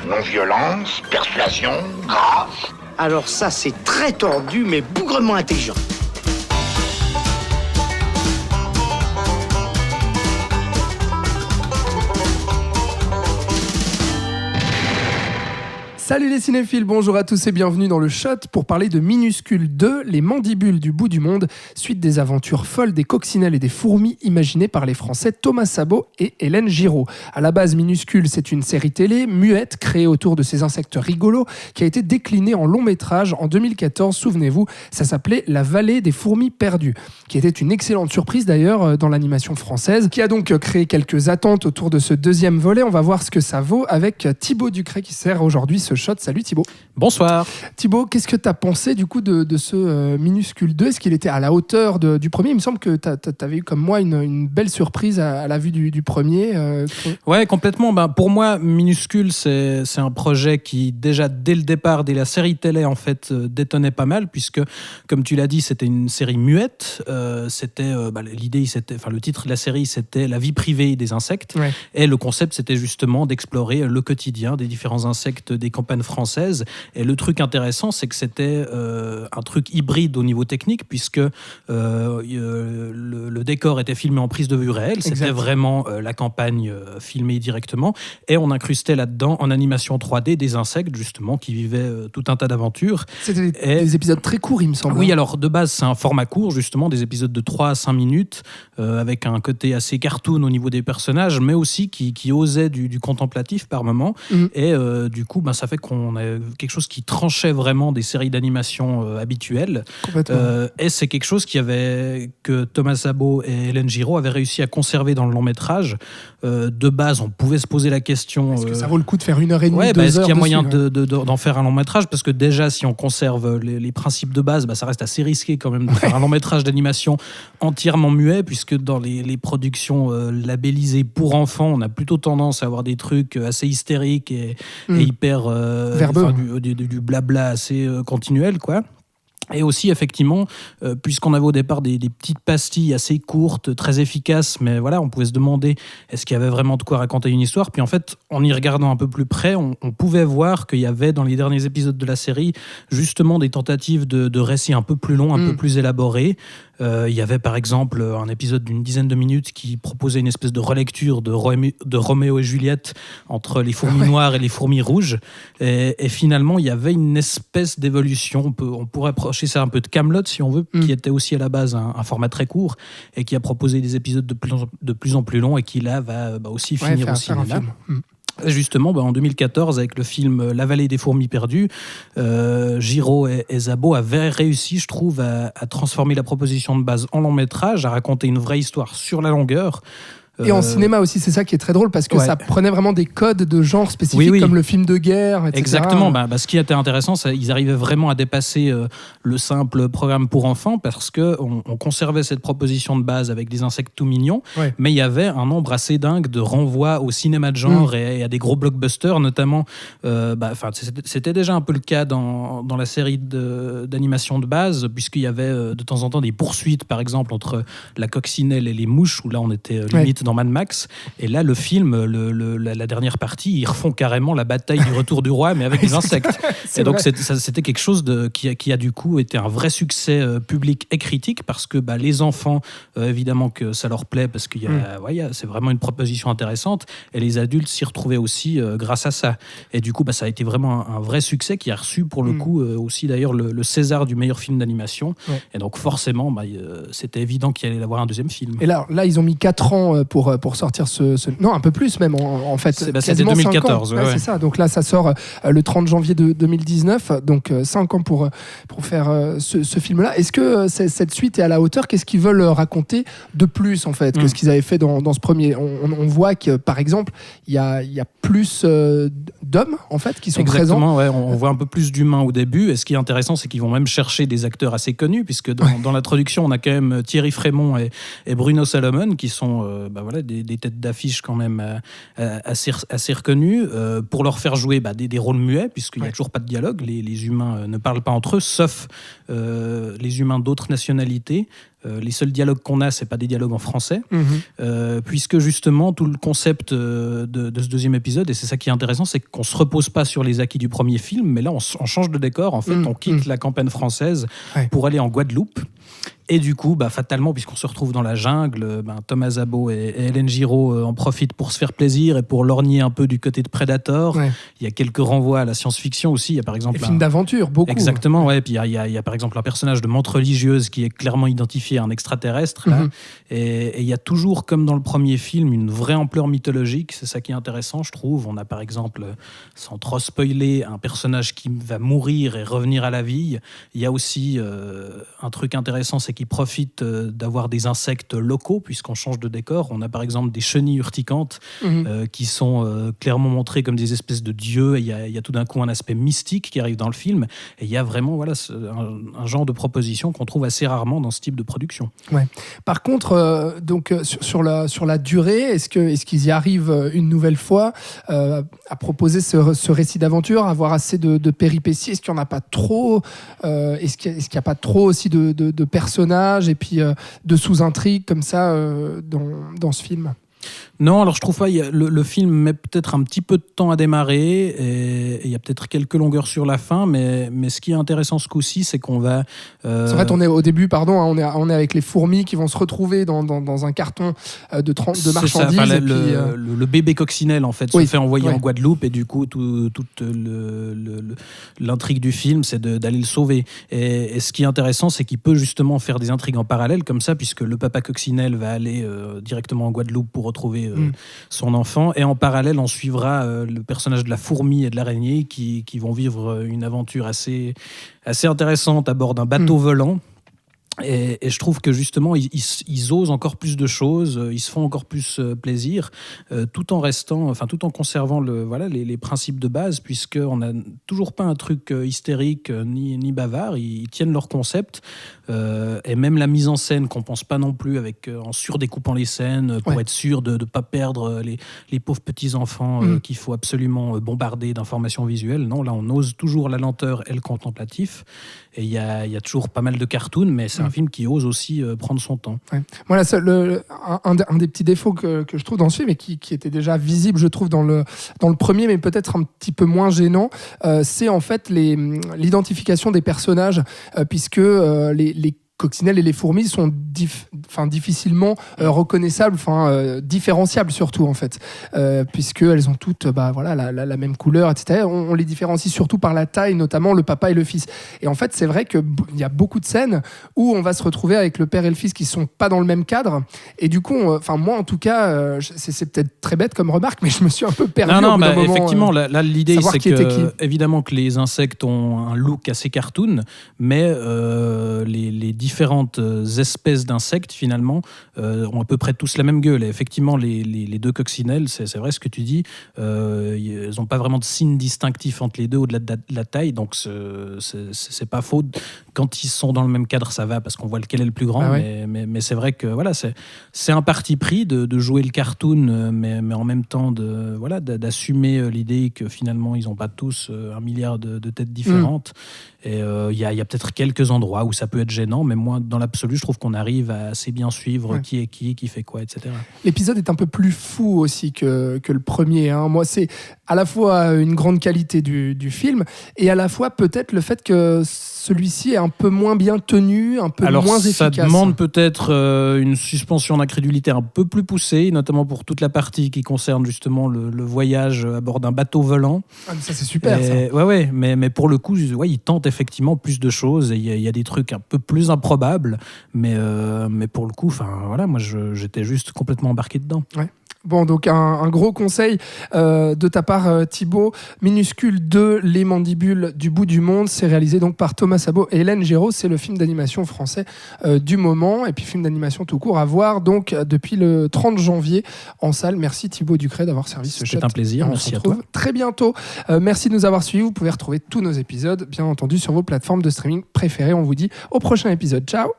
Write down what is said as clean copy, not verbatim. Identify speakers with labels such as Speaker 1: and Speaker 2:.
Speaker 1: Non-violence, persuasion, grâce.
Speaker 2: Alors ça, c'est très tordu, mais bougrement intelligent.
Speaker 3: Salut les cinéphiles, bonjour à tous et bienvenue dans le Shot pour parler de Minuscule 2, les mandibules du bout du monde, suite des aventures folles des coccinelles et des fourmis imaginées par les Français Thomas Sabot et Hélène Giraud. À la base, Minuscule, c'est une série télé muette créée autour de ces insectes rigolos qui a été déclinée en long métrage en 2014, souvenez-vous, ça s'appelait La Vallée des fourmis perdues, qui était une excellente surprise d'ailleurs dans l'animation française, qui a donc créé quelques attentes autour de ce deuxième volet. On va voir ce que ça vaut avec Thibaut Ducret qui sert aujourd'hui ce Shot. Salut Thibaut.
Speaker 4: Bonsoir.
Speaker 3: Thibaut, qu'est-ce que tu as pensé du coup de ce Minuscule 2 ? Est-ce qu'il était à la hauteur du premier ? Il me semble que tu avais eu comme moi une belle surprise à la vue du premier.
Speaker 4: Ouais, complètement. Pour moi, Minuscule, c'est un projet qui déjà dès le départ, dès la série télé en fait, détonnait pas mal puisque, comme tu l'as dit, c'était une série muette. Le titre de la série, c'était La vie privée des insectes. Ouais. Et le concept, c'était justement d'explorer le quotidien des différents insectes des campagnes françaises. Et le truc intéressant, c'est que c'était un truc hybride au niveau technique, puisque le décor était filmé en prise de vue réelle. C'était exact. Vraiment la campagne filmée directement. Et on incrustait là-dedans, en animation 3D, des insectes, justement, qui vivaient tout un tas d'aventures.
Speaker 3: C'était des épisodes très courts, il me semble.
Speaker 4: Oui, alors de base, c'est un format court, justement, des épisodes de 3 à 5 minutes, avec un côté assez cartoon au niveau des personnages, mais aussi qui osait du contemplatif par moment. Mmh. Et du coup, ça fait qu'on a quelque chose qui tranchait vraiment des séries d'animation habituelles. Et c'est quelque chose que Thomas Sabot et Hélène Giraud avaient réussi à conserver dans le long métrage. De base, on pouvait se poser la question...
Speaker 3: Est-ce que ça vaut le coup de faire 1h30, 2 heures
Speaker 4: est-ce qu'il y a moyen
Speaker 3: dessus,
Speaker 4: d'en faire un long métrage ? Parce que déjà, si on conserve les principes de base, ça reste assez risqué quand même de faire un long métrage d'animation entièrement muet, puisque dans les productions labellisées pour enfants, on a plutôt tendance à avoir des trucs assez hystériques et hyper... du blabla assez continuel, quoi. Et aussi, effectivement, puisqu'on avait au départ des petites pastilles assez courtes, très efficaces, mais voilà, on pouvait se demander est-ce qu'il y avait vraiment de quoi raconter une histoire. Puis en fait, en y regardant un peu plus près, on pouvait voir qu'il y avait dans les derniers épisodes de la série justement des tentatives de récits un peu plus longs, un peu plus élaborés. Il y avait par exemple un épisode d'une dizaine de minutes qui proposait une espèce de relecture de Roméo et Juliette entre les fourmis noires et les fourmis rouges. Et finalement, il y avait une espèce d'évolution. On pourrait approcher ça un peu de Kaamelott, si on veut, qui était aussi à la base un format très court et qui a proposé des épisodes de plus en plus longs et qui là va aussi finir au cinéma. Justement, en 2014, avec le film La Vallée des fourmis perdues, Giraud et Sabot avaient réussi, je trouve, à transformer la proposition de base en long métrage, à raconter une vraie histoire sur la longueur.
Speaker 3: Et en cinéma aussi, c'est ça qui est très drôle, parce que ça prenait vraiment des codes de genre spécifiques, comme le film de guerre, etc.
Speaker 4: Exactement. Ce qui était intéressant, c'est qu'ils arrivaient vraiment à dépasser le simple programme pour enfants, parce qu'on conservait cette proposition de base avec des insectes tout mignons, mais il y avait un nombre assez dingue de renvois au cinéma de genre et à des gros blockbusters, notamment. C'était déjà un peu le cas dans la série d'animation de base, puisqu'il y avait de temps en temps des poursuites, par exemple, entre la coccinelle et les mouches, où là on était limite dans Mad Max, et là le film, la dernière partie, ils refont carrément la bataille du retour du roi, mais avec des insectes. Et donc c'était quelque chose qui a du coup été un vrai succès public et critique, parce que les enfants, évidemment que ça leur plaît, parce qu'il c'est vraiment une proposition intéressante, et les adultes s'y retrouvaient aussi grâce à ça. Et du coup, ça a été vraiment un vrai succès qui a reçu pour le coup aussi d'ailleurs le César du meilleur film d'animation. Et donc forcément, c'était évident qu'il allait y avoir un deuxième film.
Speaker 3: Et là ils ont mis 4 ans pour sortir non, un peu plus même en fait.
Speaker 4: C'était 2014.
Speaker 3: C'est ça. Donc là, ça sort le 30 janvier 2019. Donc 5 ans pour faire ce film-là. Est-ce que cette suite est à la hauteur ? Qu'est-ce qu'ils veulent raconter de plus en fait que ce qu'ils avaient fait dans ce premier ? On voit que par exemple, il y a plus d'hommes en fait qui sont présents.
Speaker 4: Exactement. On voit un peu plus d'humains au début. Et ce qui est intéressant, c'est qu'ils vont même chercher des acteurs assez connus, puisque dans l'introduction, on a quand même Thierry Frémont et Bruno Salomon qui sont des têtes d'affiche quand même assez reconnues, pour leur faire jouer des rôles muets, puisqu'il n'y a toujours pas de dialogue. Les humains ne parlent pas entre eux, sauf les humains d'autres nationalités. les seuls dialogues qu'on a, c'est pas des dialogues en français, puisque justement tout le concept de ce deuxième épisode, et c'est ça qui est intéressant, c'est qu'on se repose pas sur les acquis du premier film, mais là on change de décor. En fait, on quitte la campagne française pour aller en Guadeloupe. Et du coup, fatalement, puisqu'on se retrouve dans la jungle, Thomas Zabo et Hélène Giraud en profitent pour se faire plaisir et pour lorgner un peu du côté de Predator. Ouais. Il y a quelques renvois à la science-fiction aussi. Il y a par exemple
Speaker 3: des films d'aventure, beaucoup.
Speaker 4: Exactement, ouais. Puis il y a par exemple un personnage de menthe religieuse qui est clairement identifié à un extraterrestre. Là. Et il y a toujours, comme dans le premier film, une vraie ampleur mythologique. C'est ça qui est intéressant, je trouve. On a par exemple, sans trop spoiler, un personnage qui va mourir et revenir à la vie. Il y a aussi un truc intéressant, c'est qu'ils profitent d'avoir des insectes locaux, puisqu'on change de décor. On a par exemple des chenilles urticantes qui sont clairement montrées comme des espèces de dieux. Il y a tout d'un coup un aspect mystique qui arrive dans le film. Et il y a vraiment un genre de proposition qu'on trouve assez rarement dans ce type de production.
Speaker 3: Ouais. Par contre, sur la durée, est-ce qu'ils y arrivent une nouvelle fois à proposer ce récit d'aventure, à avoir assez de péripéties? Est-ce qu'il n'y en a pas trop? Est-ce qu'il n'y a pas trop aussi de personnages et puis de sous-intrigues comme ça dans ce film?
Speaker 4: Non, alors je trouve pas. Le film met peut-être un petit peu de temps à démarrer et il y a peut-être quelques longueurs sur la fin, mais ce qui est intéressant ce coup-ci, c'est qu'on va.
Speaker 3: En fait, on est au début, on est avec les fourmis qui vont se retrouver dans un carton de marchandises.
Speaker 4: Ça, le bébé coccinelle en fait se fait envoyer en Guadeloupe et du coup toute l'intrigue du film, c'est d'aller le sauver. Et ce qui est intéressant, c'est qu'il peut justement faire des intrigues en parallèle comme ça, puisque le papa coccinelle va aller directement en Guadeloupe pour retrouver son enfant, et en parallèle on suivra le personnage de la fourmi et de l'araignée qui vont vivre une aventure assez intéressante à bord d'un bateau volant. Et je trouve que justement ils osent encore plus de choses, ils se font encore plus plaisir, tout en conservant les principes de base, puisqu'on n'a toujours pas un truc hystérique ni bavard. Ils tiennent leur concept, et même la mise en scène qu'on pense pas non plus, en surdécoupant les scènes pour être sûr de ne pas perdre les pauvres petits enfants qu'il faut absolument bombarder d'informations visuelles. Non, là on ose toujours la lenteur et le contemplatif, et il y a toujours pas mal de cartoons, mais c'est un film qui ose aussi prendre son temps. Ouais.
Speaker 3: Voilà, un des petits défauts que je trouve dans ce film, et qui était déjà visible, je trouve, dans le premier, mais peut-être un petit peu moins gênant, c'est en fait l'identification des personnages, puisque les coccinelles et les fourmis sont difficilement reconnaissables, différenciables surtout en fait, puisqu'elles ont toutes la même couleur, etc. On les différencie surtout par la taille, notamment le papa et le fils. Et en fait, c'est vrai qu'il y a beaucoup de scènes où on va se retrouver avec le père et le fils qui sont pas dans le même cadre. Et du coup, moi en tout cas, c'est peut-être très bête comme remarque, mais je me suis un peu perdu.
Speaker 4: Non, effectivement, là, l'idée c'est que évidemment que les insectes ont un look assez cartoon, mais les différentes espèces d'insectes finalement ont à peu près tous la même gueule. Et effectivement, les deux coccinelles, c'est vrai ce que tu dis, ils n'ont pas vraiment de signe distinctif entre les deux au-delà de la taille, donc c'est pas faux. Quand ils sont dans le même cadre, ça va parce qu'on voit lequel est le plus grand, mais c'est vrai que c'est un parti pris de jouer le cartoon, mais en même temps d'assumer l'idée que finalement ils n'ont pas tous 1 milliard de têtes différentes. Et il y a peut-être quelques endroits où ça peut être gênant, mais moi, dans l'absolu, je trouve qu'on arrive à assez bien suivre qui est qui fait quoi, etc.
Speaker 3: L'épisode est un peu plus fou aussi que le premier. Moi, c'est à la fois une grande qualité du film, et à la fois peut-être le fait que celui-ci est un peu moins bien tenu, un peu moins efficace.
Speaker 4: Ça demande peut-être une suspension d'incrédulité un peu plus poussée, notamment pour toute la partie qui concerne justement le voyage à bord d'un bateau volant.
Speaker 3: Ça, c'est super, ça.
Speaker 4: Ouais, mais pour le coup, il tente effectivement plus de choses, et il y a des trucs un peu plus improbables, mais pour le coup, moi, j'étais juste complètement embarqué dedans. Ouais.
Speaker 3: Bon, donc un gros conseil de ta part, Thibaut. Minuscule 2, Les Mandibules du bout du monde. C'est réalisé donc par Thomas Zabo et Hélène Giraud. C'est le film d'animation français du moment. Et puis film d'animation tout court à voir donc depuis le 30 janvier en salle. Merci Thibaut Ducret d'avoir servi ce chat.
Speaker 4: C'était un plaisir. Merci à toi.
Speaker 3: Très bientôt. Merci de nous avoir suivis. Vous pouvez retrouver tous nos épisodes, bien entendu, sur vos plateformes de streaming préférées. On vous dit au prochain épisode. Ciao.